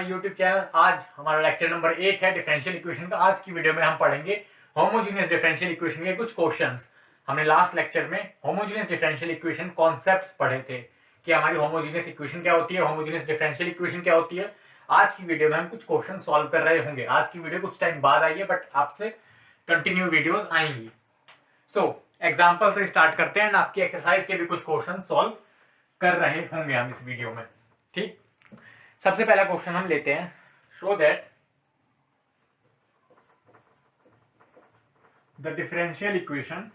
My YouTube channel. आज हमारा lecture number 8 है डिफरेंशियल इक्वेशन का। आज की वीडियो में हम पढ़ेंगे होमोजेनियस डिफरेंशियल इक्वेशन के कुछ क्वेश्चंस। हमने लास्ट लेक्चर में होमोजेनियस डिफरेंशियल इक्वेशन कॉन्सेप्ट्स पढ़े थे कि हमारी होमोजेनियस इक्वेशन क्या होती है, होमोजेनियस डिफरेंशियल इक्वेशन क्या होती है। आज की वीडियो में हम कुछ क्वेश्चन सॉल्व कर रहे होंगे। आज की वीडियो कुछ टाइम बाद आई है, बट आपसे कंटिन्यू वीडियोस आएंगी। सो एग्जाम्पल से स्टार्ट करते हैं। आपकी एक्सरसाइज के भी कुछ क्वेश्चन सॉल्व कर रहे होंगे हम इस वीडियो में। ठीक, सबसे पहला क्वेश्चन हम लेते हैं। Show that the differential equation,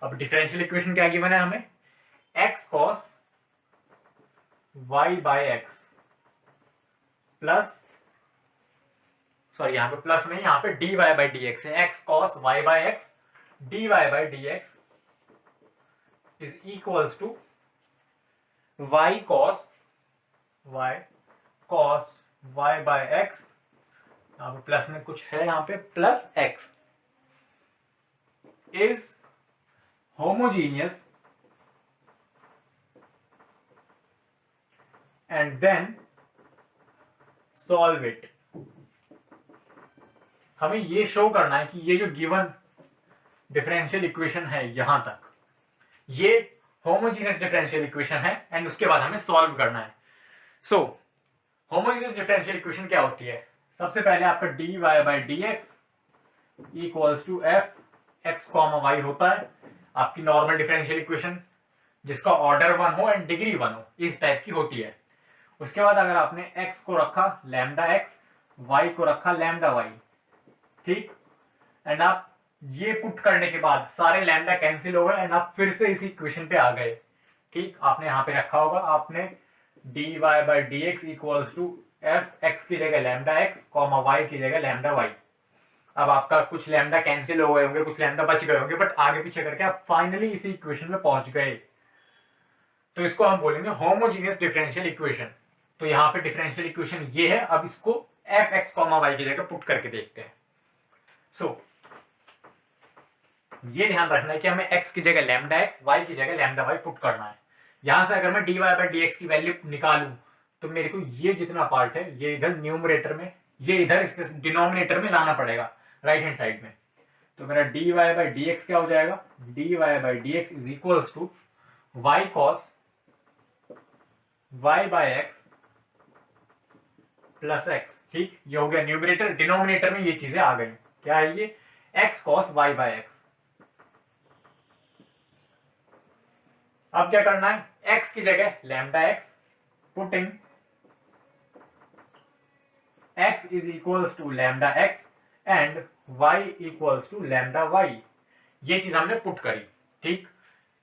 अब डिफरेंशियल इक्वेशन क्या गिवन है हमें, x cos y by x plus, sorry यहाँ पे प्लस नहीं, यहाँ पे dy बाई डी एक्स है। x cos y by x dy by d x is equals to y cos y by x, यहाँ पे प्लस में कुछ है, यहाँ पे plus x is homogeneous and then solve it. हमें ये शो करना है कि ये जो गिवन डिफरेंशियल इक्वेशन है यहां तक, ये होमोजीनियस डिफरेंशियल इक्वेशन है एंड उसके बाद हमें सॉल्व करना है। सो होमोजीनियस डिफरेंशियल इक्वेशन क्या होती है? सबसे पहले आपका dy by d x equals to f x comma y होता है आपकी नॉर्मल डिफरेंशियल इक्वेशन, जिसका ऑर्डर 1 हो एंड डिग्री 1 हो, इस टाइप की होती है। उसके बाद अगर आपने x को रखा लैम्डा x, y को रखा लैम्डा y, ठीक, एंड आप ये पुट करने के बाद सारे लैम्डा कैंसिल हो गए एंड आप फिर से इसी इक्वेशन पे आ गए। ठीक, आपने यहाँ पे रखा होगा, आपने dy by d x equals to f x की जगह लैम्डा एक्स कॉमा वाई की जगह लैम्डा वाई। अब आपका कुछ लैम्डा कैंसिल हो गए होंगे, कुछ लैम्डा बच गए होंगे, बट आगे पीछे करके आप फाइनली इसी इक्वेशन में पहुंच गए। तो इसको हम बोलेंगे होमोजीनियस डिफरेंशियल इक्वेशन। तो यहाँ पे डिफरेंशियल इक्वेशन ये है। अब इसको एफ एक्स कॉमा वाई की जगह पुट करके देखते हैं। सो ये ध्यान रखना है कि हमें x की जगह लैम्डा एक्स, y की जगह लैम्डा वाई पुट करना है। यहां से अगर मैं dy बाई डी एक्स की वैल्यू निकालूं तो मेरे को ये जितना पार्ट है ये इधर न्यूमरेटर में, ये इधर इसके डिनोमिनेटर में लाना पड़ेगा राइट हैंड साइड में। तो मेरा dy बाई डी एक्स क्या हो जाएगा, dy by d x is equals to y cos y by x plus x. ठीक, ये हो गया न्यूमरेटर। डिनोमिनेटर में ये चीजें आ गई। क्या है ये, x cos y by x. अब क्या करना है, x की जगह lambda x, putting x is equals to lambda x and y equals to lambda y. ये चीज हमने पुट करी। ठीक,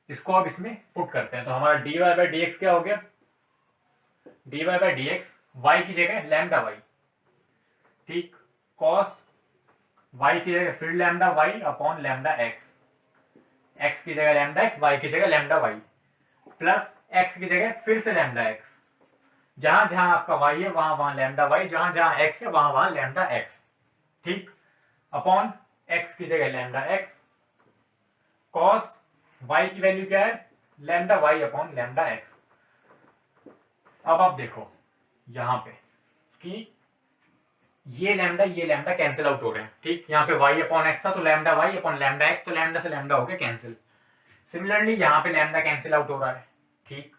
इसको अब इसमें पुट करते हैं। तो हमारा dy बाई डी एक्स क्या हो गया, dy by d x y की जगह लैम्डा वाई, ठीक, cos y की जगह फिर lambda y upon lambda x, x की जगह लैम्डा एक्स, y की जगह लैम्डा वाई, प्लस x की जगह फिर से लैम्डा एक्स, जहां जहां आपका y है वहां वहां लैम्डा वाई, जहां जहां x है वहां वहां लैम्डा एक्स, ठीक, अपॉन x की जगह लैम्डा एक्स, cos y की वैल्यू क्या है, lambda y upon lambda x. अब आप देखो यहां पे कि ये लैम्डा कैंसिल आउट हो रहे हैं। ठीक, यहाँ पे y अपॉन एक्स था तो lambda y upon lambda x, तो लैम्डा से लैम्डा हो गया कैंसिल। सिमिलरली यहाँ पे लैम्डा कैंसिल आउट हो रहा है। ठीक,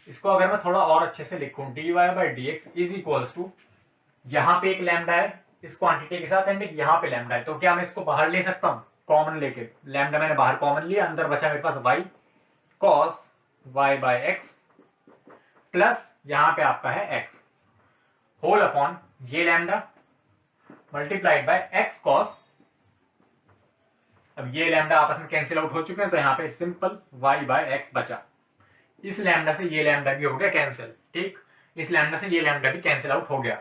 इसको अगर मैं थोड़ा और अच्छे से लिखूं, dy by d x is equals to, यहाँ पे एक लैम्डा है इस क्वांटिटी के साथ एंड एक यहाँ पे लैम्डा है, तो क्या मैं इसको बाहर ले सकता हूँ कॉमन लेके? लैम्डा मैंने बाहर कॉमन लिया, अंदर बचा मेरे पास y cos y by x plus यहाँ पे आपका है x होल अपॉन ये lambda multiplied by x cos, अब ये लैम्डा आपस में कैंसिल आउट हो चुके हैं तो यहाँ पे सिंपल y बाय एक्स बचा। इस लैम्डा से ये लैम्डा भी हो गया कैंसिल। ठीक, इस लैम्डा से ये लैम्डा भी कैंसिल आउट हो गया।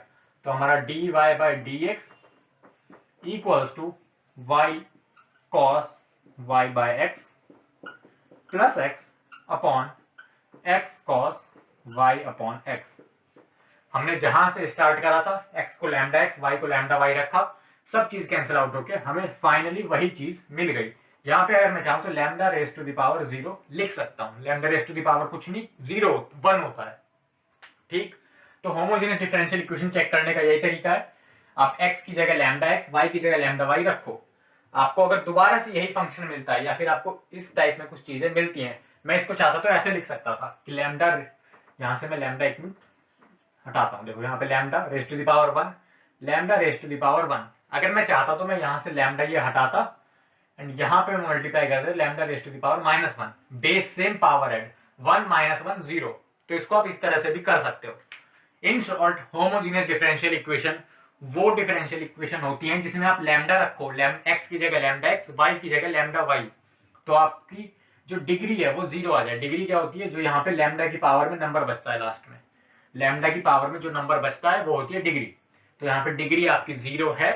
तो हमारा dy by d x equals to y cos y by x plus x upon x cos y upon x। हमने जहां से स्टार्ट करा था, x को लैम्डा x, y को लैम्डा y रखा, सब चीज कैंसिल आउट होके हमें फाइनली वही चीज मिल गई। यहाँ पे अगर मैं चाहूँ तो lambda raise to the power 0 लिख सकता हूँ। Lambda raise to the power कुछ नहीं, 0 1 होता है। ठीक, तो होमोजेनियस डिफरेंशियल इक्वेशन चेक करने का यही तरीका है। आप x की जगह लैम्डा x, y की जगह लैम्डा y रखो। आपको अगर दोबारा से यही फंक्शन मिलता है या फिर आपको इस टाइप में कुछ चीजें मिलती हैं, मैं इसको चाहता तो ऐसे लिख सकता था कि लैम्डा, यहाँ से मैं लैम्डा एक मिनट हटाता हूँ। देखो यहाँ पे lambda raise to the power 1, lambda raise to the power 1। अगर मैं चाहता तो मैं यहाँ से लैम्डा ये हटाता एंड यहाँ पे मल्टीप्लाई कर दे lambda raise to the power -1, base same power add 1 -1 0। तो इसको आप इस तरह से भी कर सकते हो। In short, homogeneous differential equation वो डिफरेंशियल इक्वेशन होती हैं जिसमें आप लैम्डा रखो, x की जगह लैम्डा x, y की जगह लैम्डा y, तो आपकी जो डिग्री है वो 0 आ जाए। डिग्री क्या होती है? जो यहाँ पे लैम्डा की पावर में नंबर बचता है लास्ट में, लैम्डा की पावर में जो नंबर बचता है वो होती है डिग्री। तो यहाँ पे डिग्री आपकी 0 है।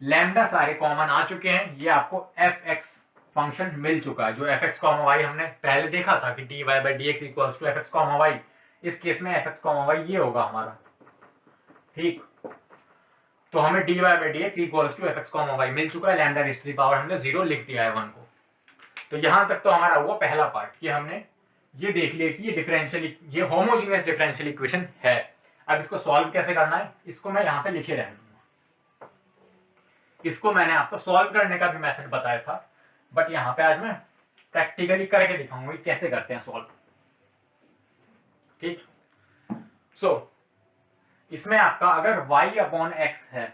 लैम्डा सारे कॉमन आ चुके हैं, ये आपको fx फंक्शन मिल चुका है। जो fx, y हमने पहले देखा था कि dy by dx equals to fx, y, इस केस में fx, y ये होगा हमारा। ठीक, तो हमें dy by dx equals to fx, y मिल चुका है। Lambda raise to the power हमने 0 लिख दिया है 1 को। तो यहां तक तो हमारा हुआ पहला पार्ट कि हमने ये देख लिया कि ये डिफरेंशियल, ये होमोजेनियस डिफरेंशियल इक्वेशन है। अब इसको सॉल्व कैसे करना है, इसको मैं यहाँ पे लिखे रहने दूंगा। इसको मैंने आपको सॉल्व करने का भी मेथड बताया था, बट यहाँ पे आज मैं प्रैक्टिकली करके दिखाऊंगा कैसे करते हैं सॉल्व। ठीक, सो इसमें आपका अगर y/x है,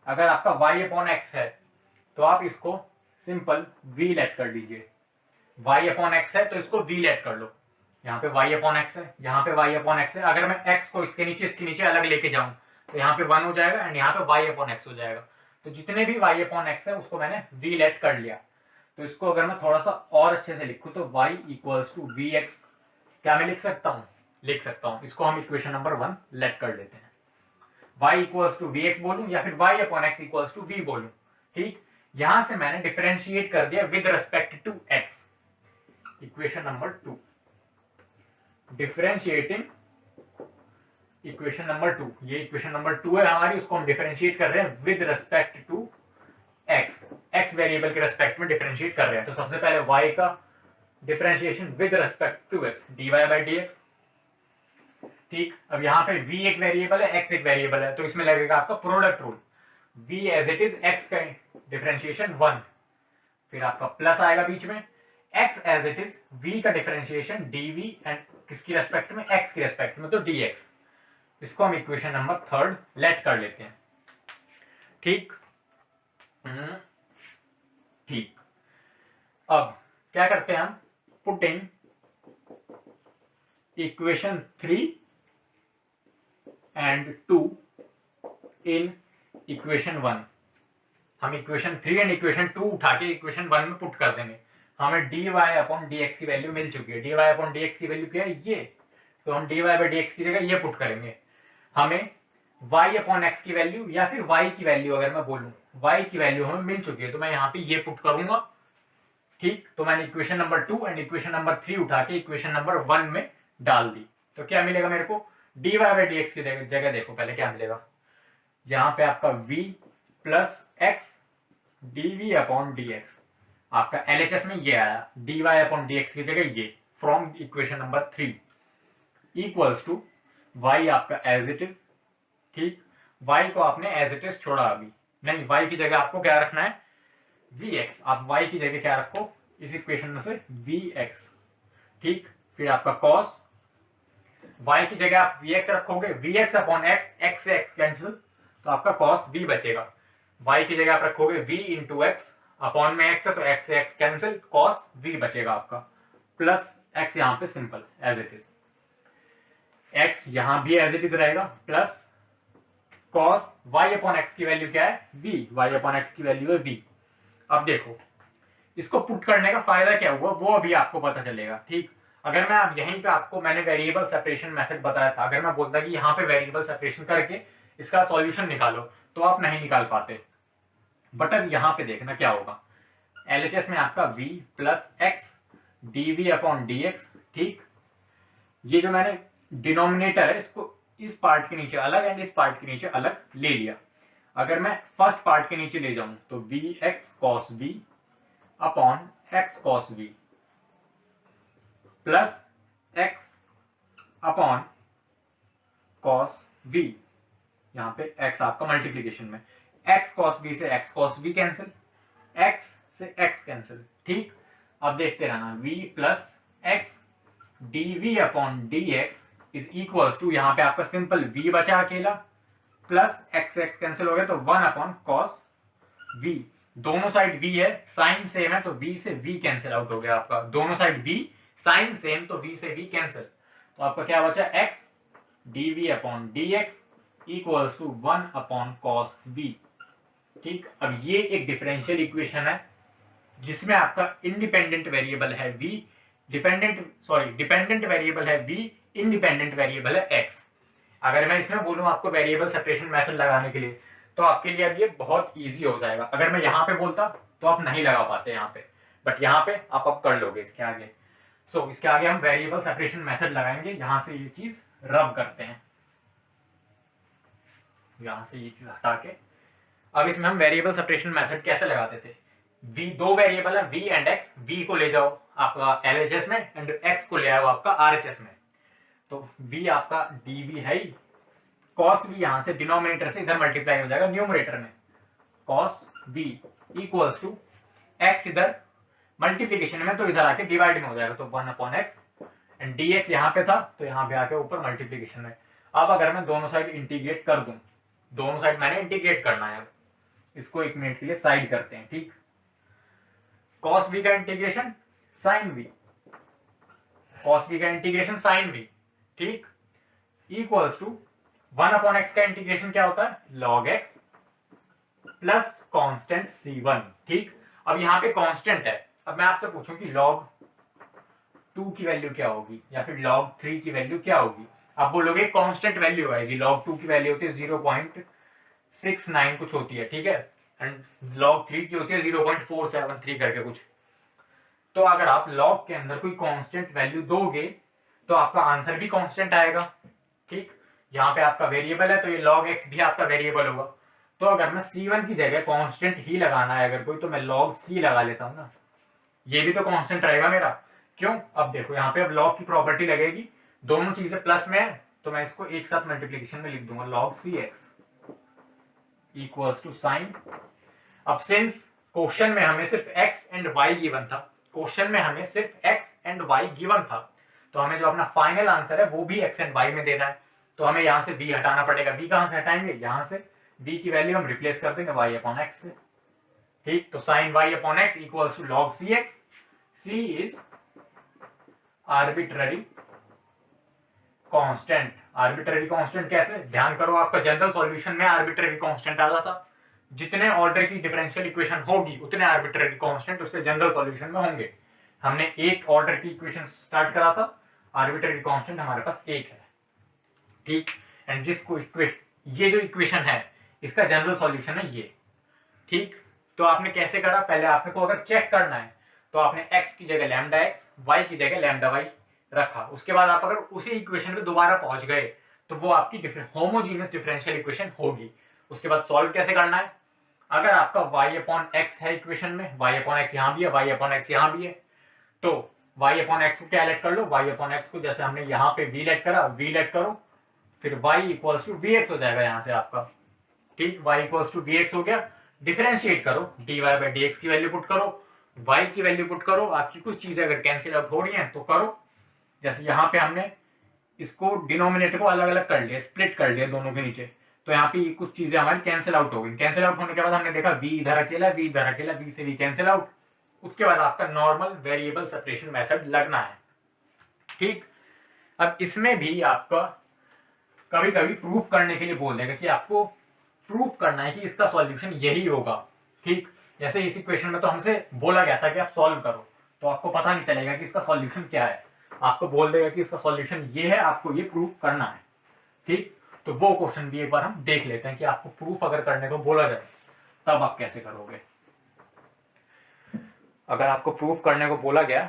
अगर आपका y/x है तो आप इसको सिंपल v लेट कर लीजिए। y/x है तो इसको v लेट कर लो। यहाँ पे y/x है, यहाँ पे y/x है। अगर मैं x को इसके नीचे अलग लेके जाऊं तो यहाँ पे 1 हो जाएगा एंड यहाँ पे y/x हो जाएगा। तो जितने भी y/x है उसको मैंने v लेट कर लिया। तो इसको अगर मैं थोड़ा सा और अच्छे से लिखूं तो y इक्वल्स टू vx, क्या मैं लिख सकता हूँ? लिख सकता हूँ। इसको हम इक्वेशन नंबर 1 लेट कर लेते हैं। y इक्वल्स टू vx बोलूं या फिर y/x इक्वल्स टू v बोलूं। ठीक, यहां से मैंने डिफरेंशिएट कर दिया with respect to x। Equation number 2, differentiating equation number 2, ये इक्वेशन नंबर 2 है हमारी, उसको हम डिफरेंशिएट कर रहे हैं with respect to x। x variable के रिस्पेक्ट में डिफरेंशिएट कर रहे हैं। तो सबसे पहले y का differentiation with respect to x, dy by dx। ठीक, अब यहाँ पे v एक वेरिएबल है, x एक वेरिएबल है, तो इसमें लगेगा आपका product rule. v as it is, x का डिफरेंशिएशन 1, फिर आपका प्लस आएगा बीच में, x as it is, v का डिफरेंशिएशन dv एंड किसकी रेस्पेक्ट में? x की रेस्पेक्ट में, तो dx। इसको हम इक्वेशन नंबर 3 लेट कर लेते हैं। ठीक, ठीक, अब क्या करते हैं हम? Putting equation 3 and 2 in equation 1। हम इक्वेशन 3 एंड इक्वेशन 2 उठा के इक्वेशन 1 में पुट कर देंगे। हमें dy/dx की वैल्यू मिल चुकी है। dy/dx की वैल्यू क्या है? ये। तो हम dy by dx की जगह ये पुट करेंगे। हमें y/x की वैल्यू या फिर y की वैल्यू, अगर मैं बोलूं y की वैल्यू हमें मिल चुकी है, तो मैं यहाँ पे ये पुट करूंगा। ठीक, तो मैंने equation number 2 and equation number 3 उठा के इक्वेशन नंबर 1 में डाल दी। तो क्या मिलेगा मेरे को? dy by dx की जगह देखो पहले क्या मिलेगा। यहाँ पे आपका v प्लस x dv/dx, आपका LHS में ये आया, dy/dx की जगह ये, from equation number 3 equals to y आपका एज इट इज। ठीक, y को आपने एज इट इज छोड़ा, अभी नहीं, y की जगह आपको क्या रखना है? vx। आप y की जगह क्या रखो इस इक्वेशन में से? vx। ठीक, फिर आपका cos, y की जगह आप vx रखोगे, vx/x, x से x कैंसिल, तो आपका cos v बचेगा। y की जगह आप रखोगे v इंटू एक्स, अपॉन में x है तो x से x कैंसिल, cos v बचेगा आपका, प्लस x यहाँ पे simple as it is, x यहाँ भी एज इट इज रहेगा, प्लस cos y/x की वैल्यू क्या है? v, y/x की वैल्यू है v। अब देखो इसको पुट करने का फायदा क्या हुआ वो अभी आपको पता चलेगा। ठीक, अगर मैं अब यहीं पे आपको, मैंने वेरिएबल सेपरेशन मेथड बताया था, अगर मैं बोलता कि यहाँ पे वेरिएबल सेपरेशन करके इसका सॉल्यूशन निकालो तो आप नहीं निकाल पाते। बट अब यहाँ पे देखना क्या होगा। LHS में आपका v प्लस एक्स dv/dx। ठीक, ये जो मैंने डिनोमिनेटर है इसको इस पार्ट के नीचे अलग एंड इस पार्ट के नीचे अलग ले लिया। अगर मैं फर्स्ट पार्ट के नीचे ले जाऊं तो vx cos v upon x cos v plus x upon cos v, यहां पे x आपका मल्टीप्लीकेशन में, x कॉस वी से x cos v cancel, x से x कैंसिल, ठीक। अब देखते रहना v plus x d v upon d x is equals to, यहां पे आपका सिंपल v बचा अकेला प्लस x x कैंसिल हो गया तो 1 अपॉन कॉस v, दोनों साइड v है, साइन सेम है तो v से v कैंसिल आउट हो गया आपका, दोनों साइड v साइन सेम तो v से v कैंसिल, तो आपका क्या बचा x dv upon dx equals to 1 upon cos v, ठीक। अब ये एक डिफरेंशियल इक्वेशन है जिसमें आपका इंडिपेंडेंट वेरिएबल है v, डिपेंडेंट वेरिएबल है v, इंडिपेंडेंट वेरिएबल है x। अगर मैं इसमें बोलूं आपको वेरिएबल सेपरेशन मेथड लगाने के लिए तो आपके लिए अब ये बहुत इजी हो जाएगा। अगर मैं यहाँ पे बोलता तो आप नहीं लगा पाते यहाँ पे, बट यहाँ पे आप अब कर लोगे इसके आगे। सो इसके आगे हम वेरिएबल सेपरेशन मेथड लगाएंगे, यहां से ये चीज रब करते हैं, यहां से ये चीज हटा के। अब इसमें हम वेरिएबल सेपरेशन मेथड कैसे लगाते थे, v दो वेरिएबल है v एंड x, v को ले जाओ आपका LHS में एंड x को ले आओ आपका RHS में, तो v आपका dv है ही, cos v यहां से डिनोमिनेटर से इधर मल्टीप्लाई हो जाएगा न्यूमरेटर में, cos v equals to x इधर मल्टीप्लीकेशन में तो इधर आके डिवाइड में हो जाएगा तो 1 अपॉन एक्स एंड dx यहाँ पे था तो यहाँ पे आके ऊपर मल्टीप्लीकेशन में। अब अगर मैं दोनों साइड इंटीग्रेट कर दूं, दोनों साइड मैंने इंटीग्रेट करना है, अब इसको एक मिनट के लिए साइड करते हैं, ठीक। cos v का integration sin v, cos v का इंटीग्रेशन sin v, ठीक, इक्वल्स टू 1 अपॉन एक्स का इंटीग्रेशन क्या होता है log x plus constant c1, ठीक। अब यहाँ पे कांस्टेंट है, अब मैं आपसे पूछूं कि log 2 की वैल्यू क्या होगी या फिर log 3 की वैल्यू क्या होगी, आप बोलोगे कांस्टेंट वैल्यू आएगी, log 2 की वैल्यू होती है 0.69 कुछ होती है, ठीक है, एंड log 3 की होती है 0.473 करके कुछ। तो अगर आप log के अंदर कोई कांस्टेंट वैल्यू दोगे तो आपका आंसर भी कांस्टेंट आएगा, ठीक। यहाँ पे आपका वेरिएबल है तो ये log x भी आपका वेरिएबल होगा, तो अगर मैं c1 की जगह कांस्टेंट ही लगाना है अगर कोई तो मैं log c लगा लेता हूं ना, ये भी तो कांस्टेंट रहेगा मेरा, क्यों। अब देखो यहाँ पे अब log की प्रॉपर्टी लगेगी, दोनों चीजें प्लस में है तो मैं इसको एक साथ मल्टीप्लीकेशन में लिख दूंगा log cx equals to sine. अब सिंस क्वेश्चन में हमें सिर्फ x एंड y गिवन था, क्वेश्चन में हमें सिर्फ x एंड y गिवन था, तो हमें जो अपना फाइनल आंसर है वो भी x एंड y में देना है, तो हमें यहां से v हटाना पड़ेगा। v कहां से हटाएंगे, यहां से v की वैल्यू हम रिप्लेस कर देंगे y अपॉन x से, ठीक। तो sine y upon x equals to log cx, c is arbitrary constant. Arbitrary constant कैसे, ध्यान करो आपका जनरल सॉल्यूशन में आर्बिट्ररी कांस्टेंट आता था, जितने ऑर्डर की डिफरेंशियल इक्वेशन होगी उतने आर्बिट्ररी कांस्टेंट उसके जनरल सॉल्यूशन में होंगे। हमने एक ऑर्डर की इक्वेशन स्टार्ट करा था, आर्बिट्ररी कांस्टेंट हमारे पास एक है, ठीक। एंड जिसको ये जो इक्वेशन है इसका जनरल सॉल्यूशन है ये, ठीक। तो आपने कैसे करा, पहले आपने को अगर चेक करना है तो आपने x की जगह लैम्डा x, y की जगह लैम्डा y रखा, उसके बाद आप अगर उसी इक्वेशन पे दोबारा पहुंच गए तो वो आपकी होमोजीनियस डिफरेंशियल इक्वेशन होगी। उसके बाद सॉल्व कैसे करना है, अगर आपका y अपॉन x है इक्वेशन में, y अपॉन x यहाँ भी है, y अपॉन x यहाँ भी है, तो y अपॉन x को क्या लेट कर लो, y अपॉन x को जैसे हमने यहाँ पे v लेट करा, v लेट करो, फिर y इक्वल्स टू vx हो जाएगा यहाँ से आपका, ठीक। y इक्वल्स टू vx हो गया, डिफरेंशिएट करो, dy बाई dx की वैल्यू पुट करो, y की वैल्यू पुट करो, आपकी कुछ चीजें अगर कैंसिल आउट हो रही हैं तो करो, जैसे यहाँ पे हमने इसको डिनोमिनेटर को अलग अलग कर लिया, स्प्लिट कर लिया दोनों के नीचे, तो यहाँ पे कुछ चीजें हमारी कैंसिल आउट हो गई। कैंसिल आउट होने के बाद हमने देखा v इधर अकेला, v इधर अकेला, v से v कैंसिल आउट, उसके बाद आपका नॉर्मल वेरिएबल सेपरेशन मेथड लगना है, ठीक। अब इसमें भी आपका कभी कभी प्रूफ करने के लिए बोल देगा कि आपको प्रूफ करना है कि इसका सॉल्यूशन यही होगा, ठीक। जैसे इस इक्वेशन में तो हमसे बोला गया था कि आप सॉल्व करो, तो आपको पता नहीं चलेगा कि इसका सॉल्यूशन क्या है, आपको बोल देगा कि इसका सॉल्यूशन ये है, आपको ये प्रूफ करना है, ठीक। तो वो क्वेश्चन भी एक बार हम देख लेते हैं कि आपको प्रूफ अगर करने को बोला जाए तब आप कैसे करोगे। अगर आपको प्रूफ करने को बोला गया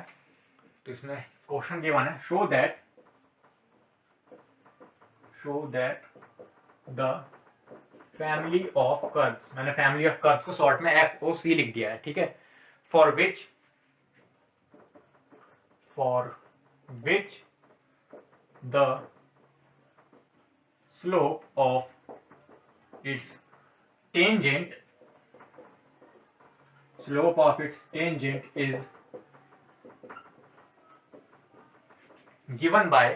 तो इसमें क्वेश्चन गिवन है, show that the family of curves, मैंने फैमिली ऑफ कर्व्स को शॉर्ट में FOC लिख दिया है, ठीक है। for which the slope of its tangent is given by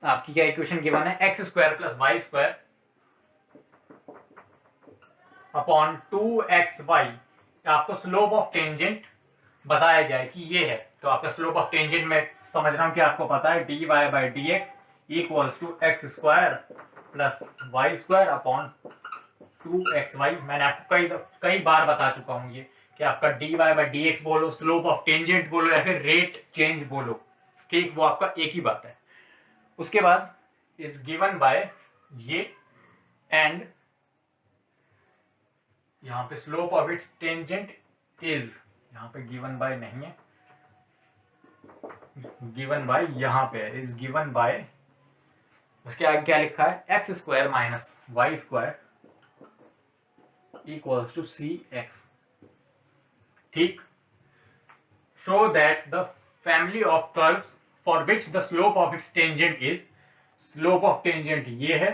आपकी क्या इक्वेशन गिवन है, x square plus y square upon 2xy। आपको स्लोप ऑफ टेंजेंट बताया गया है कि ये है, तो आपका स्लोप ऑफ टेंजेंट में समझ रहा हूं कि आपको पता है dy by d x equals to x square plus y square upon 2xy। मैंने आपको कई बार बता चुका हूं ये कि आपका dy बाई डी एक्स बोलो, स्लोप ऑफ टेंजेंट बोलो या फिर रेट चेंज बोलो, ठीक, वो आपका एक ही बात है। उसके बाद इज गिवन बाय ये, एंड यहां पे slope of its tangent is, यहां पे गिवन बाय नहीं है, गिवन बाय यहां पे इज गिवन बाय, उसके आगे क्या लिखा है, x square minus y square equals to c x, ठीक। Show that the family of curves for which the slope of its tangent is, slope of tangent ये है,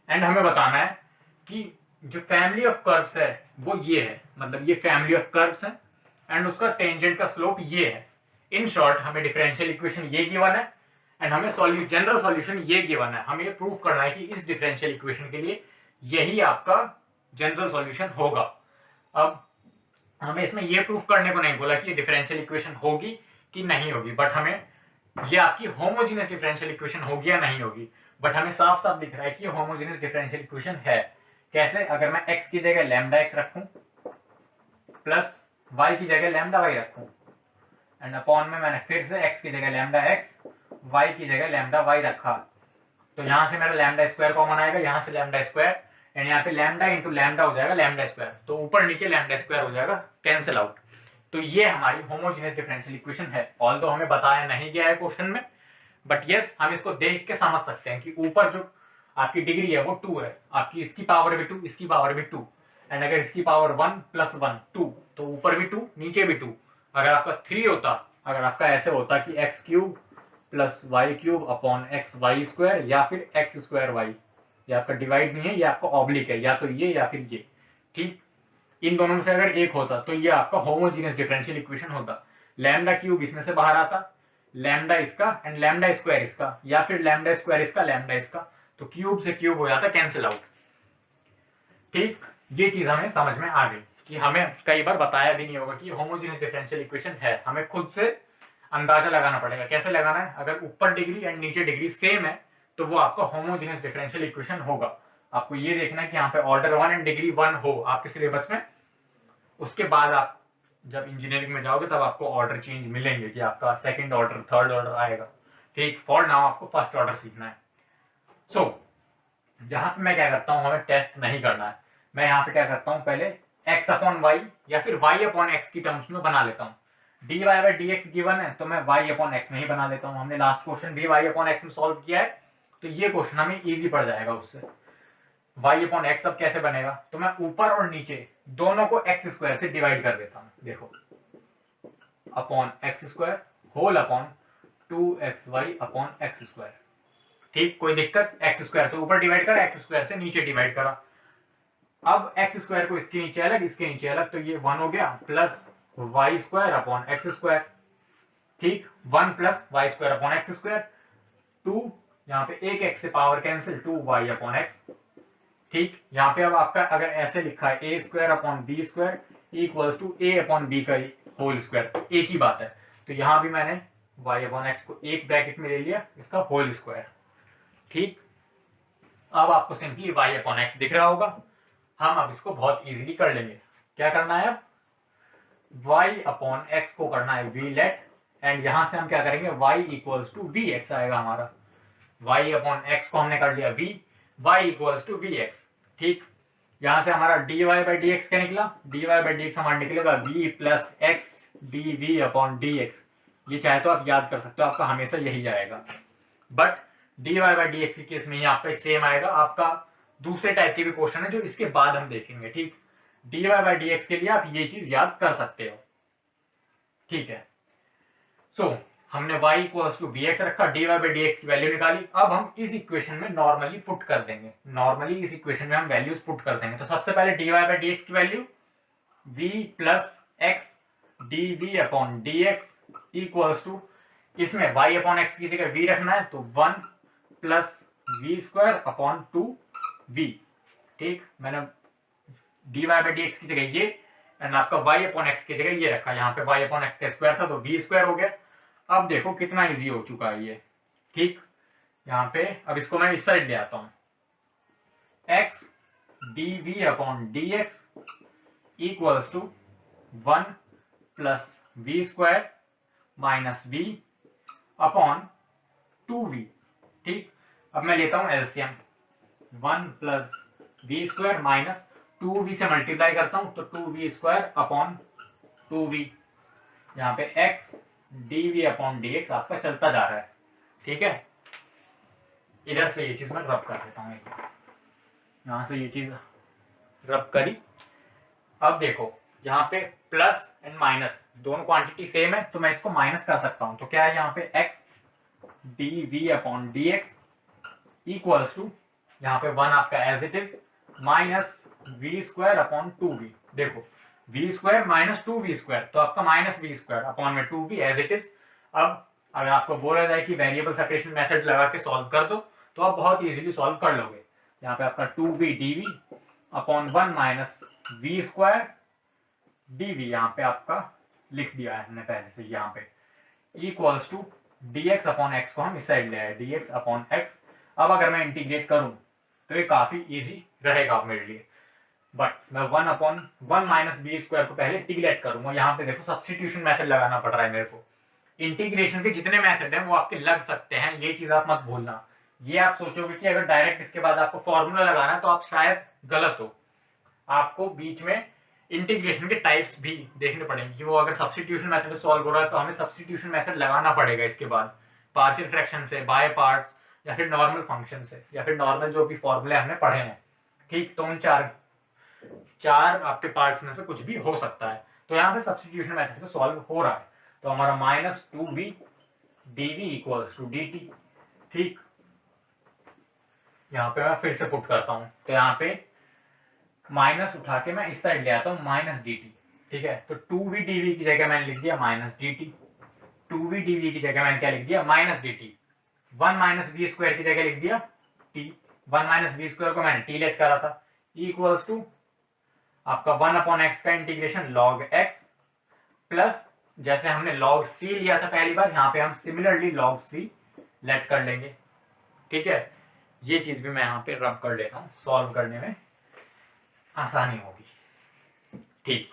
एंड हमें बताना है कि जो फैमिली ऑफ कर्व्स है वो ये है, मतलब ये फैमिली ऑफ कर्व्स है एंड उसका टेंजेंट का स्लोप ये है। इन शॉर्ट हमें डिफरेंशियल इक्वेशन ये गिवन है एंड हमें जनरल सॉल्यूशन ये गिवन है। हमें ये प्रूव करना है कि इस डिफरेंशियल इक्वेशन के लिए यही आपका जनरल सॉल्यूशन होगा। अब हमें इसमें ये प्रूफ करने को नहीं बोला कि डिफरेंशियल इक्वेशन होगी कि नहीं होगी, बट हमें ये आपकी होमोजेनियस डिफरेंशियल इक्वेशन होगी या नहीं होगी, बट हमें साफ साफ दिख रहा है कि ये होमोजेनियस डिफरेंशियल इक्वेशन है। कैसे, अगर मैं x की जगह लैम्डा x रखूं प्लस y की जगह लैम्डा y रखूं एंड अपॉन में मैंने फिर से x की जगह लैम्डा x, y की जगह लैम्डा y रखा, तो यहां से मेरा लैम्डा स्क्वायर कॉमन आएगा, यहां से लैम्डा स्क्वायर एंड यहाँ पे लैम्डा इंटू लैम्डा हो जाएगा लैम्डा स्क्वायर, तो ऊपर नीचे लैम्डा स्क्वायर हो जाएगा, कैंसिल आउट। तो ये हमारी होमोजेनियस डिफरेंशियल इक्वेशन है। ऑल्दो हमें बताया नहीं गया है क्वेश्चन में, बट यस हम इसको देख के समझ सकते हैं कि ऊपर जो आपकी डिग्री है वो 2 है, आपकी इसकी पावर भी 2, इसकी पावर भी 2, एंड अगर इसकी पावर 1 प्लस 1 2, तो ऊपर भी 2 नीचे भी 2। अगर आपका 3 होता, अगर आपका ऐसे होता कि x cube plus y cube upon x y square या फिर एक्स स्क्वायर वाई, ये आपका डिवाइड नहीं है, ये आपका ऑब्लिक है, या तो ये या फिर ये, ठीक। इन दोनों में से अगर एक होता तो ये आपका होमोजेनियस डिफरेंशियल इक्वेशन होता। लैम्डा क्यूब इसमें से बाहर आता, लैम्डा इसका एंड लैम्डा स्क्वायर इसका, या फिर लैम्डा स्क्वायर इसका लैम्डा इसका, तो क्यूब से क्यूब हो जाता, कैंसिल आउट, ठीक। ये चीज हमें समझ में आ गई कि हमें कई बार बताया भी नहीं होगा कि होमोजेनियस डिफरेंशियल इक्वेशन है, हमें खुद से अंदाजा लगाना पड़ेगा। कैसे लगाना है, अगर ऊपर डिग्री एंड नीचे डिग्री सेम है तो वो आपका होमोजेनियस डिफरेंशियल इक्वेशन होगा। आपको ये देखना है कि यहाँ पे ऑर्डर 1 एंड डिग्री 1 हो आपके सिलेबस में, उसके बाद आप जब इंजीनियरिंग में जाओगे तब आपको ऑर्डर चेंज मिलेंगे कि आपका सेकंड ऑर्डर थर्ड ऑर्डर आएगा, ठीक। फॉर नाउ आपको फर्स्ट ऑर्डर सीखना है। सो यहाँ पे मैं क्या करता हूँ, हमें टेस्ट नहीं करना है, मैं यहाँ पे क्या करता हूँ, पहले x अपॉन वाई या फिर y अपॉन एक्स की टर्म्स में बना लेता हूँ। dy by d x given है तो मैं y अपॉन एक्स में ही बना लेता हूँ। हमने लास्ट क्वेश्चन भी y अपॉन एक्स में सॉल्व किया है, तो ये क्वेश्चन हमें इजी पड़ जाएगा उससे। y अपॉन एक्स अब कैसे बनेगा, तो मैं ऊपर और नीचे दोनों को एक्स स्क्वायर से डिवाइड कर देता हूँ। देखो, upon x square whole upon 2xy upon x square, ठीक। कोई दिक्कत, एक्स स्क्वायर से ऊपर डिवाइड करा, एक्स स्क्वायर से नीचे डिवाइड करा। अब एक्स स्क्वायर को इसके नीचे अलग, इसके नीचे अलग, तो ये 1 हो गया, plus y square upon x square, ठीक। 1 plus y square upon x square, 2 यहाँ पे एक एक्स से power cancel, 2y upon x, ठीक। यहाँ पे अब आपका अगर ऐसे लिखा है a square upon b square equals to a upon b का होल स्क्वायर, तो एक ही बात है, तो यहाँ भी मैंने y अपॉन एक्स को एक ब्रैकेट में ले लिया, इसका होल स्क्वायर, ठीक। अब आपको सिंपली y अपॉन एक्स दिख रहा होगा, हम अब इसको बहुत इजीली कर लेंगे। क्या करना है, अब y अपॉन एक्स को करना है v लेट, एंड यहां से हम क्या करेंगे, y equals to v x आएगा हमारा। y अपॉन एक्स को हमने कर लिया v, y equals to v x, ठीक। यहां से हमारा dy बाई डी एक्स क्या निकला, dy बाई डी एक्स हमारा निकलेगा v plus x d v upon d x. ये चाहे तो आप याद कर सकते हो, आपका हमेशा यही आएगा, but dy by d x के केस में ही आपका सेम आएगा। आपका दूसरे टाइप के भी क्वेश्चन है जो इसके बाद हम देखेंगे, ठीक। dy बाई डी एक्स के लिए आप ये चीज याद कर सकते हो, ठीक है। सो हमने y equals to v x रखा, dy बाई डी एक्स की वैल्यू निकाली। अब हम इस इक्वेशन में नॉर्मली पुट कर देंगे, नॉर्मली इस इक्वेशन में हम वैल्यूज पुट कर देंगे। तो सबसे पहले dy बाई डी एक्स की value v plus x d v upon d x equals to, इसमें y अपॉन एक्स की जगह v रखना है, तो 1 plus v square upon 2v, ठीक। मैंने dy बाई डी एक्स की जगह ये एंड आपका y अपॉन एक्स की जगह ये रखा, यहाँ पे y अपॉन एक्स का स्क्वायर था तो v स्क्वायर हो गया। अब देखो कितना इजी हो चुका है ये, ठीक। यहाँ पे अब इसको मैं इस साइड ले आता हूँ, x d v upon d x equals to 1 plus v square minus v upon 2v, ठीक। अब मैं लेता हूं LCM, 1 plus v square minus 2v से मल्टीप्लाई करता हूं तो 2v स्क्वायर अपॉन 2v, यहाँ पे x dv अपॉन dx आपका चलता जा रहा है, ठीक है। इधर से ये चीज मैं रब कर देता हूँ, यहां से ये चीज रब करी। अब देखो यहाँ पे प्लस एंड माइनस दोनों क्वांटिटी सेम है, तो मैं इसको माइनस कर सकता हूं। तो क्या है यहाँ पे x dv upon dx equals to, यहाँ पे 1 आपका as it is minus v square upon 2v। देखो v square minus 2v square, तो आपका माइनस वी स्क्वायर अपॉन में 2v एज इट इज। अब अगर आपको बोला जाए कि वेरिएबल सेपरेशन मेथड लगा के सॉल्व कर दो तो आप बहुत इजीली सॉल्व कर लोगे। यहाँ पे आपका 2v dv upon 1 minus v square dv, यहाँ पे आपका लिख दिया है हमने पहले से, यहाँ पे equals to dx upon x को हम इस साइड ले आए, dx अपॉन एक्स। अब अगर मैं इंटीग्रेट करूं तो ये काफी इजी रहेगा मेरे लिए, बट मैं 1 अपॉन 1 माइनस बी स्क्वायर को पहले इंटीग्रेट करूंगा। यहाँ पे देखो सब्स्टिट्यूशन मेथड लगाना पड़ रहा है मेरे को। इंटीग्रेशन के जितने मेथड हैं वो आपके लग सकते हैं, ये चीज आप मत भूलना। ये आप सोचोगे कि अगर डायरेक्ट इसके बाद आपको फॉर्मूला लगाना है तो आप शायद गलत हो। आपको बीच में इंटीग्रेशन के टाइप्स भी देखने पड़ेंगे कि वो अगर सब्स्टिट्यूशन मेथड से सॉल्व हो रहा है तो हमें सब्स्टिट्यूशन मेथड लगाना पड़ेगा इसके बाद, पार्शियल फ्रैक्शन से, बाय पार्ट्स, या फिर नॉर्मल फंक्शन से, या फिर नॉर्मल जो भी फॉर्मूले हमने पढ़े हैं, ठीक। तो उन चार आपके पार्ट्स में से कुछ भी हो सकता है। तो यहाँ पे सब्स्टिट्यूशन मेथड से सॉल्व हो रहा है, तो हमारा minus 2v dv equals to dt, ठीक। यहाँ पे मैं फिर से पुट करता हूँ, तो यहाँ पे माइनस उठा के मैं इस साइड ले आता हूँ माइनस dt, ठीक है। तो 2v dv की जगह मैंने लिख दिया माइनस dt, 2v dv की जगह मैंने क्या लिख दिया minus dt, 1 minus v square की जगह लिख दिया t, 1 माइनस वी स्क्वायर को मैंने t लेट करा था, इक्वल्स टू आपका 1 अपॉन एक्स का इंटीग्रेशन log x प्लस जैसे हमने log c लिया था पहली बार, यहाँ पे हम सिमिलरली log c लेट कर लेंगे, ठीक है। ये चीज भी मैं यहाँ पे रब कर लेता हूँ, सॉल्व करने में आसानी होगी, ठीक।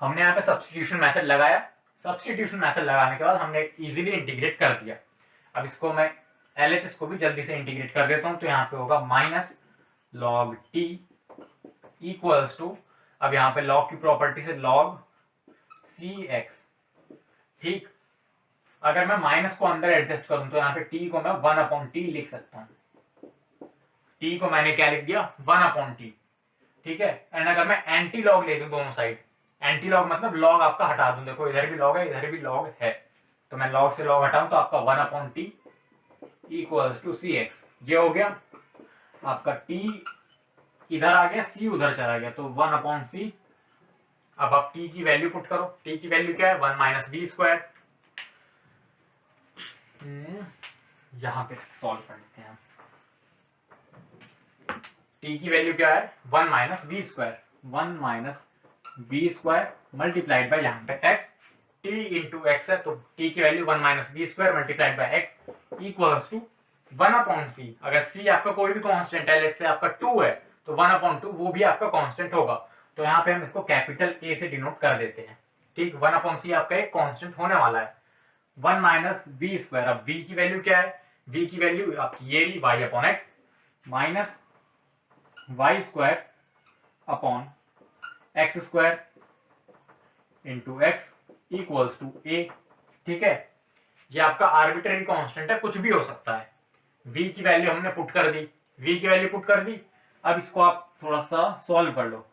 हमने यहाँ पे सब्स्टिट्यूशन मेथड लगाया, सब्स्टिट्यूशन मेथड लगाने के बाद हमने इजीली इंटीग्रेट कर दिया। अब इसको मैं LHS को भी जल्दी से इंटीग्रेट कर देता हूँ, तो यहाँ पे होगा minus log t equals to, अब यहाँ पे log की प्रॉपर्टी से log cx, ठीक। अगर मैं माइनस को अंदर एडजस्ट करूं तो यहाँ पे t को मैं 1 अपॉन टी लिख सकता हूँ। t को मैंने क्या लिख दिया 1 अपॉन टी, ठीक है। एंड अगर मैं एंटी लॉग ले दूं दोनों साइड, एंटी लॉग मतलब लॉग आपका हटा दूं, देखो इधर भी लॉग है इधर भी लॉग है, तो मैं लॉग से लॉग हटाऊं तो आपका 1 upon t equals to c x, ये हो गया आपका। t इधर आ गया, c उधर चला गया, तो 1 अपॉन सी। अब आप t की वैल्यू पुट करो, t की वैल्यू क्या है 1 माइनस वी स्क्वायर, यहां पे सॉल्व कर लेते हैं। t की वैल्यू क्या है 1 minus v square, 1 minus v square multiplied by यहाँ पे x, t इंटू एक्स है तो t की value 1 minus v square multiplied by x equals to 1 upon c. अगर c आपका कोई भी कांस्टेंट है, लेट्स से आपका 2 है, तो 1 अपॉन 2 वो भी आपका कांस्टेंट होगा, तो यहाँ पे हम इसको कैपिटल A से डिनोट कर देते हैं, ठीक। 1 अपॉन सी आपका एक कांस्टेंट होने वाला है, 1 माइनस वी स्क्वायर। अब v की वैल्यू क्या है, v की वैल्यू आपकी ये रही y upon x minus y square upon x square into x equals to a, ठीक है। ये आपका आर्बिट्रेरी कांस्टेंट है, कुछ भी हो सकता है। v की वैल्यू हमने पुट कर दी, v की वैल्यू पुट कर दी। अब इसको आप थोड़ा सा सॉल्व कर लो।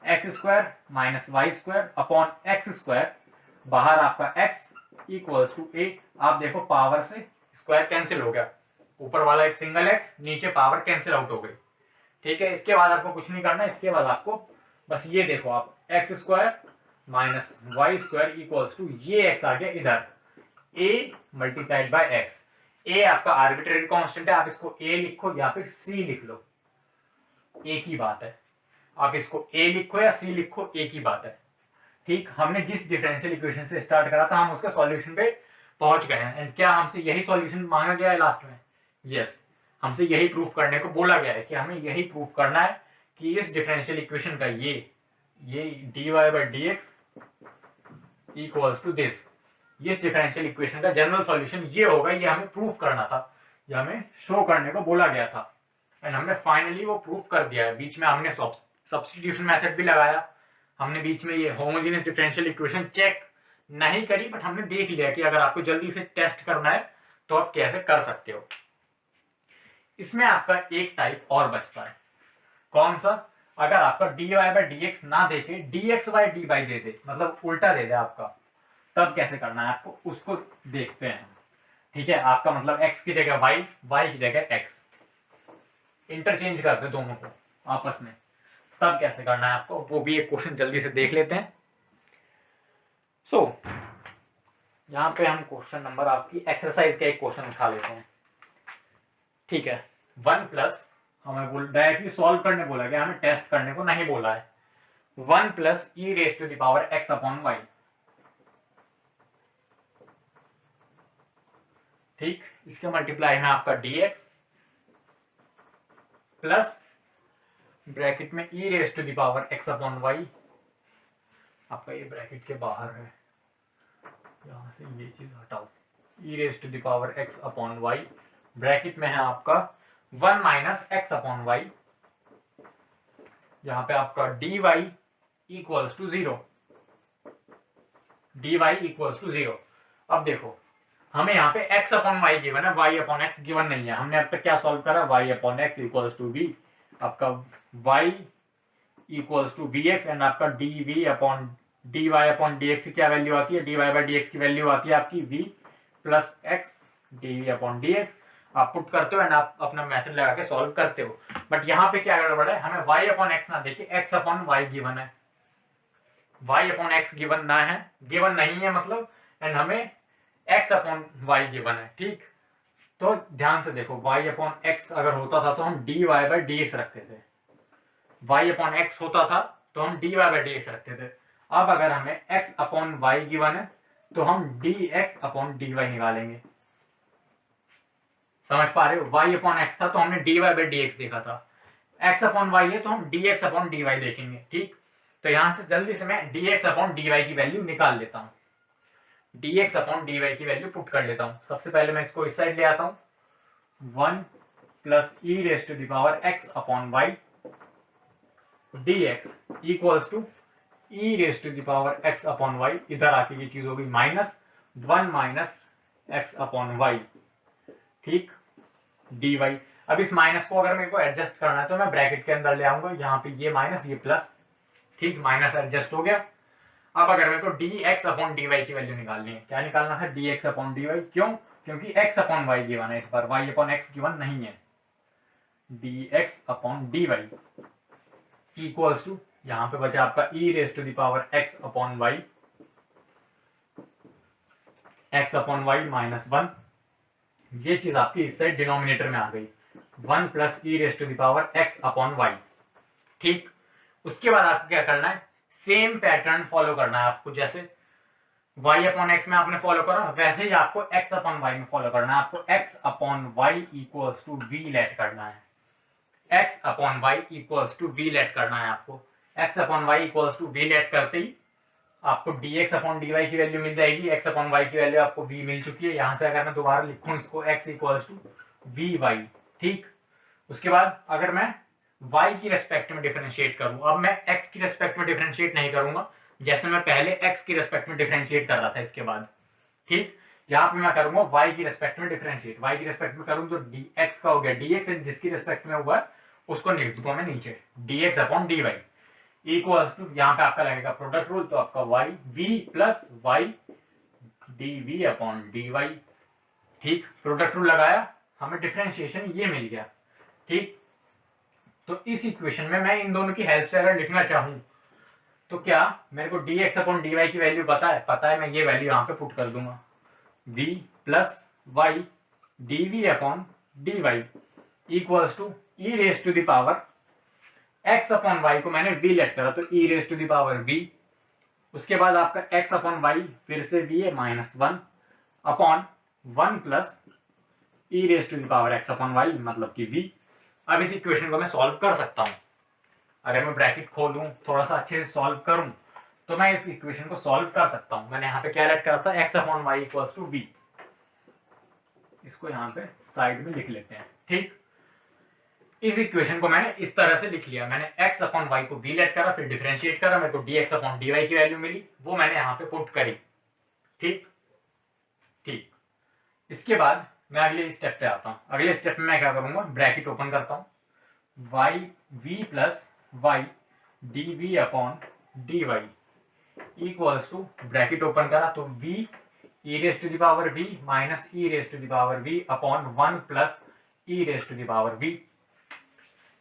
X square minus y square upon x square, बाहर आपका एक्स इक्वल्स टू ए। आप देखो पावर से स्क्वायर कैंसिल हो गया, ऊपर वाला एक सिंगल एक्स, नीचे पावर कैंसिल आउट हो गई। ठीक है, इसके बाद आपको कुछ नहीं करना, इसके बाद आपको बस ये देखो, आप x square minus y square equals to ये एक्स आ गया इधर, a multiplied by x. A आपका आर्बिट्रेरी कांस्टेंट है, आप इसको ए लिखो या फिर सी लिख लो, एक ही बात है। आप इसको ए लिखो या सी लिखो, एक ही बात है। ठीक, हमने जिस डिफरेंशियल इक्वेशन से स्टार्ट करा था हम उसके सॉल्यूशन पे पहुंच गए हैं। एंड क्या हमसे यही सॉल्यूशन मांगा गया है लास्ट में? यस, हमसे यही प्रूफ करने को बोला गया है कि हमें यही प्रूफ करना है कि इस डिफरेंशियल इक्वेशन का ये dy by d x equals to this, इस डिफरेंशियल इक्वेशन का जनरल सॉल्यूशन ये होगा। ये हमें प्रूफ करना था, ये हमें शो करने को बोला गया था, एंड हमने फाइनली वो प्रूफ कर दिया है। बीच में हमने सब्स्टिट्यूशन मेथड भी लगाया, हमने बीच में ये होमोजेनियस डिफरेंशियल इक्वेशन चेक नहीं करी, बट हमने देख लिया कि अगर आपको जल्दी से टेस्ट करना है तो आप कैसे कर सकते हो। इसमें आपका एक टाइप और बचता है, कौन सा? अगर आपका dy बाई डी एक्स ना देके dx बाई डी बाई दे दे, मतलब उल्टा दे दे आपका, तब कैसे करना है आपको, उसको देखते हैं। ठीक है, आपका मतलब x की जगह y, y की जगह x, इंटरचेंज कर दे दोनों को आपस में, तब कैसे करना है आपको, वो भी एक क्वेश्चन जल्दी से देख लेते हैं। सो यहाँ पे हम क्वेश्चन नंबर आपकी एक्सरसाइज का एक क्वेश्चन उठा लेते हैं। ठीक है, 1 प्लस, हमें डायरेक्टली सॉल्व करने बोला गया, हमें टेस्ट करने को नहीं बोला है। 1 plus e raise to the power x upon y. ठीक, इसके मल्टीप्लाई में आपका dx प्लस ब्रैकेट में e raise to the power x upon y, आपका ये ब्रैकेट के बाहर है, यहां से ये चीज हटाओ, e raise to the power x upon y, bracket में है आपका 1 माइनस एक्स अपॉन वाई, यहां पे आपका dy equals to 0, dy equals to 0। अब देखो, हमें यहाँ पे x अपॉन वाई गिवन है, y अपॉन एक्स गिवन नहीं है। हमने अब तक क्या सॉल्व करा, y upon x equals to v, आपका y equals to vx, and आपका dv upon dy upon dx की क्या वैल्यू आती है, dy बाई dx की वैल्यू आती है आपकी v plus x dv upon dx। आप पुट करते हो एंड आप अपना मेथड लगा के सॉल्व करते हो। बट यहाँ पे क्या गड़बड़ है, हमें y अपॉन एक्स ना देके x अपॉन वाई गिवन है, y अपॉन एक्स गिवन ना है, गिवन नहीं है मतलब, एंड हमें x अपॉन वाई गिवन है। ठीक, तो ध्यान से देखो, y अपॉन एक्स अगर होता था तो हम dy बाई डी एक्स रखते थे, y अपॉन एक्स होता था तो हम dy बाई डी एक्स रखते थे। अब अगर हमें x अपॉन वाई गिवन है तो हम dx अपॉन dy निकालेंगे। समझ पा रहे हो, y अपॉन एक्स था तो हमने dy बाई डी एक्स देखा था, x अपॉन वाई है तो हम dx अपॉन dy देखेंगे। ठीक, तो यहां से जल्दी से मैं dx अपॉन dy की वैल्यू निकाल लेता हूं, dx अपॉन dy की वैल्यू पुट कर लेता हूं। सबसे पहले मैं इसको इस साइड ले आता हूं, 1 plus e raise to the power x upon y dx equals to e raise to the power x upon y, इधर आके ये चीज होगी minus 1 minus x upon y. ठीक, dy। अब इस माइनस को अगर मेरे को एडजस्ट करना है तो मैं ब्रैकेट के अंदर ले आऊंगा, यहाँ पे ये माइनस ये प्लस। ठीक, माइनस एडजस्ट हो गया। अब अगर मेरे को dx अपॉन dy की वैल्यू निकालनी है, क्या निकालना है, dx अपॉन dy। क्यों? क्योंकि x अपॉन y गिवन है, इस बार y अपॉन x गिवन नहीं है। dx upon dy equals to, यहाँ पे बचा आपका e raise to the power x upon y, x upon y minus 1, ये चीज आपकी इस साइड डिनोमिनेटर में आ गई, 1 plus e raise to the power x upon y. ठीक, उसके बाद आपको क्या करना है, सेम पैटर्न फॉलो करना है आपको, जैसे y अपॉन एक्स में आपने फॉलो करा वैसे ही आपको x अपॉन वाई में फॉलो करना है। आपको x upon y equals to v let करना है, x upon y equals to v let करना है आपको। x upon y equals to v let करते ही आपको dx अपॉन dy की वैल्यू मिल जाएगी, x अपॉन वाई की वैल्यू आपको v मिल चुकी है। यहां से अगर मैं दोबारा लिखूं इसको, x इक्वल्स टू vy। ठीक, उसके बाद अगर मैं y की रेस्पेक्ट में डिफरेंशिएट करूं, अब मैं x की रेस्पेक्ट में डिफरेंशिएट नहीं करूंगा जैसे मैं पहले x की रेस्पेक्ट में डिफरेंशिएट कर रहा था इसके बाद। ठीक, यहाँ पे मैं करूंगा y की रेस्पेक्ट में डिफरेंशिएट, y की रेस्पेक्ट में करूं तो dx का हो गया dx, जिसकी रेस्पेक्ट में हुआ उसको लिख दूंगा मैं नीचे, dx upon dy equals to, यहाँ पे आपका लगेगा प्रोडक्ट रूल, तो आपका y v plus y dv upon dy। ठीक, प्रोडक्ट रूल लगाया, हमें डिफरेंशिएशन ये मिल गया। ठीक, तो इस इक्वेशन में मैं इन दोनों की हेल्प से अगर लिखना चाहूं तो क्या मेरे को dx अपॉन dy की वैल्यू पता है? पता है, मैं ये वैल्यू यहाँ पे पुट कर दूंगा, v plus y dv upon dy equals to e raise to the power x upon y को मैंने v लेट करा तो e raise to the power v, उसके बाद आपका x अपॉन y फिर से v है -1 upon 1 plus e raise to the power x upon y मतलब कि v। अब इस इक्वेशन को मैं सॉल्व कर सकता हूं, अगर मैं ब्रैकेट खोलूं थोड़ा सा अच्छे से सॉल्व करूं तो मैं इस इक्वेशन को सॉल्व कर सकता हूं। मैंने यहाँ पे क्या लेट करा था, x upon y equals to v, इसको यहाँ पे साइड में लिख लेते हैं। ठीक, इस इक्वेशन को मैंने इस तरह से लिख लिया, मैंने x अपॉन वाई को v लेट करा, फिर डिफरेंशिएट करा, मेरे को dx अपॉन dy की वैल्यू मिली, वो मैंने यहाँ पे पुट करी। ठीक ठीक, इसके बाद मैं अगले स्टेप पे आता हूँ। अगले स्टेप में मैं क्या करूंगा, ब्रैकेट ओपन करता हूँ, y v plus y dv upon dy equals to, bracket open करा तो v e raise to the power v minus e raise to the power v upon 1 plus e raise to the power v।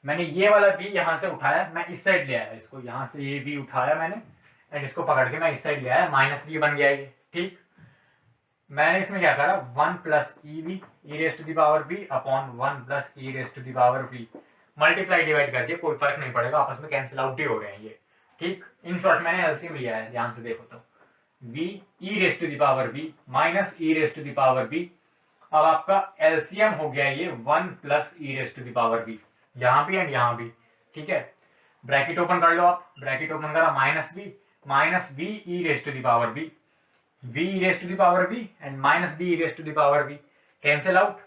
मैंने ये वाला v यहां से उठाया, मैं इस साइड ले आया, इसको यहां से ये v उठाया मैंने एंड इसको पकड़ के मैं इस साइड ले आया, माइनस v बन गया ये। ठीक, मैंने इसमें क्या करा, 1 plus e v e raise to the power v upon 1 plus e raise to the power v, multiply divide कर दिया, कोई फर्क नहीं पड़ेगा, आपस में कैंसिल आउट ही हो रहे हैं ये। ठीक, इन शॉर्ट मैंने एलसीएम लिया है, ध्यान से देखो तो v e raise to the power v minus e raise to the power v। अब आपका एलसीएम हो गया ये 1 plus e raise to the power v, यहाँ भी एंड यहाँ भी। ठीक है, ब्रैकेट ओपन कर लो आप, ब्रैकेट ओपन करा, minus v e raise to the power v, v e raise to the power v and minus v e raise to the power v, cancel out.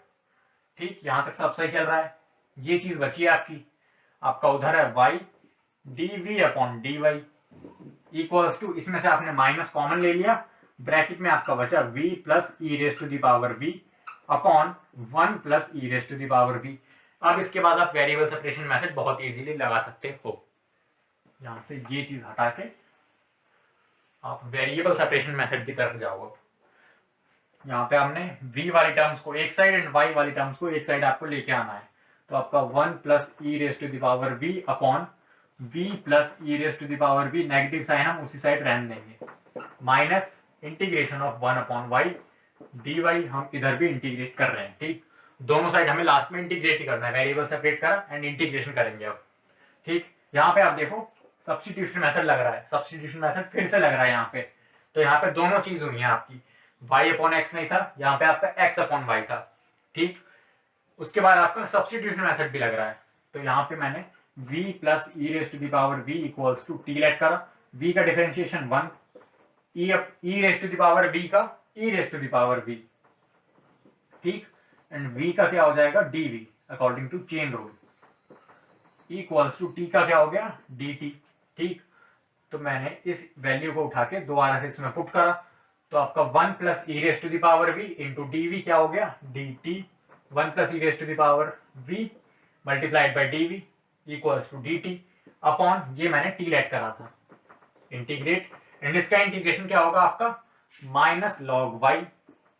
ठीक, यहां तक सब सही चल रहा है। ये चीज बची है आपकी, आपका उधर है y dv upon dy equals to, इसमें से आपने माइनस कॉमन ले लिया, ब्रैकेट में आपका बचा v plus e raise to the power v upon 1 plus e raise to the power v। अब इसके बाद आप वेरिएबल सेपरेशन मेथड बहुत इजीली लगा सकते हो। यहां से ये चीज हटा के आप वेरिएबल सेपरेशन मेथड की तरफ जाओ। यहाँ पे हमने v वाली टर्म्स को एक साइड एंड y वाली टर्म्स को एक साइड आपको लेके आना है, तो आपका 1 plus e raise to the power v upon v plus e raise to the power v, negative sign हम उसी साइड रहने देंगे, minus integration of 1 upon y dy, हम इधर भी इंटीग्रेट कर रहे हैं। ठीक, दोनों साइड हमें लास्ट में इंटीग्रेट ही करना है, वेरिएबल सेपरेट करा एंड इंटीग्रेशन करेंगे अब। ठीक, यहाँ पे आप देखो सब्स्टिट्यूशन मेथड लग रहा है, सब्स्टिट्यूशन मेथड फिर से लग रहा है यहाँ पे, तो यहाँ पे दोनों चीज हुई है आपकी, y अपॉन एक्स नहीं था, यहाँ पे आपका x अपॉन वाई था। ठीक, उसके बाद आपका सब्स्टिट्यूशन मेथड भी लग रहा है, तो यहाँ पे मैंने v plus e raise to the power v equals to t let करा, v का differentiation 1, e raise to the power v का e raise to the power v। ठीक, एंड v का क्या हो जाएगा, dv according to chain rule equals to t का क्या हो गया, dt। ठीक, तो मैंने इस वैल्यू को उठा के दोबारा से इसमें पुट करा, तो आपका 1 plus e raise to the power v into dv क्या हो गया, dt, 1 plus e raise to the power v multiplied by dv equals to dt upon, ये मैंने t लेट करा था, इंटीग्रेट, एंड इसका इंटीग्रेशन क्या होगा आपका, minus log y,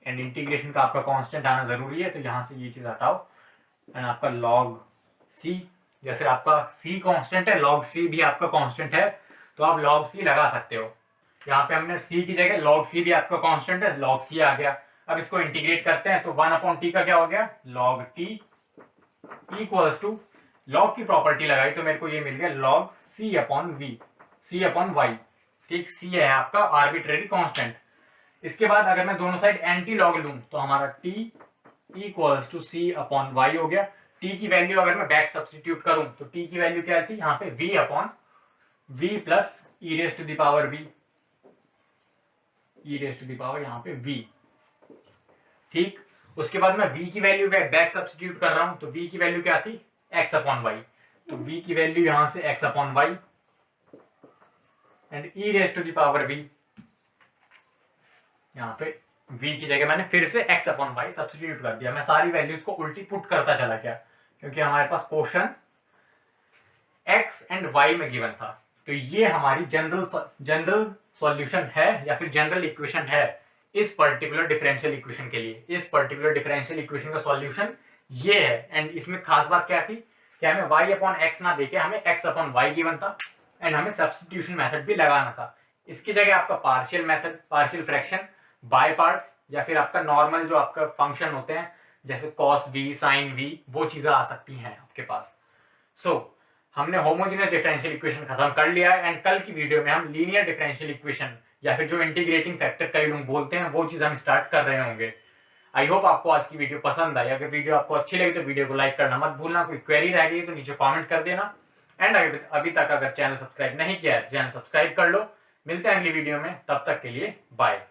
and integration का आपका कांस्टेंट आना जरूरी है, तो यहां से ये चीज हटाओ, एंड आपका लॉग c, जैसे आपका c कांस्टेंट है, log c भी आपका कांस्टेंट है, तो आप log c लगा सकते हो। यहाँ पे हमने c की जगह log c भी आपका कांस्टेंट है, log c आ गया। अब इसको इंटीग्रेट करते हैं, तो 1 अपॉन t का क्या हो गया, log t equals to, log की प्रॉपर्टी लगाई तो मेरे को ये मिल गया log c upon v, c upon y। ठीक, c है आपका आर्बिट्रेरी कांस्टेंट। इसके बाद अगर मैं दोनों साइड एंटी लॉग लूं तो हमारा t equals to c upon y हो गया। t की वैल्यू अगर मैं बैक सब्स्टिट्यूट करूं तो t की वैल्यू क्या थी, यहाँ पे v upon v plus e raise to the power v, e raise to the power यहाँ पे v। ठीक, उसके बाद मैं v की वैल्यू बैक सब्स्टिट्यूट कर रहा हूं, तो v की वैल्यू क्या थी, x अपॉन y, तो v की वैल्यू यहां से x upon y and e raise to the power v, यहाँ पे v की जगह मैंने फिर से x अपॉन y सब्स्टिट्यूट कर दिया। मैं सारी वैल्यूज को उल्टी पुट करता चला गया, क्योंकि हमारे पास क्वेश्चन x एंड y में गिवन था। तो ये हमारी जनरल सॉल्यूशन है या फिर जनरल इक्वेशन है इस पर्टिकुलर डिफरेंशियल इक्वेशन के लिए। इस पर्टिकुलर डिफरेंशियल इक्वेशन का सॉल्यूशन ये है। एंड इसमें खास बात क्या थी कि हमें y अपॉन एक्स ना देके हमें x अपॉन वाई गिवन था एंड हमें सब्स्टिट्यूशन मेथड भी लगाना था। इसकी जगह आपका partial method, partial fraction, by parts या फिर आपका नॉर्मल जो आपका फंक्शन होते हैं जैसे कॉस v, साइन v, वो चीजें आ सकती हैं आपके पास। हमने होमोजेनियस डिफरेंशियल इक्वेशन खत्म कर लिया है एंड कल की वीडियो में हम लीनियर डिफरेंशियल इक्वेशन या फिर जो इंटीग्रेटिंग फैक्टर कई लोग बोलते हैं वो चीज हम स्टार्ट कर रहे होंगे। आई होप आपको आज की वीडियो पसंद आई। अगर वीडियो आपको अच्छी लगी तो वीडियो को लाइक करना मत भूलना। कोई क्वेरी रह गई तो नीचे कमेंट कर देना। एंड अभी तक अगर चैनल सब्सक्राइब नहीं किया है तो चैनल सब्सक्राइब कर लो। मिलते हैं अगली वीडियो में, तब तक के लिए बाय।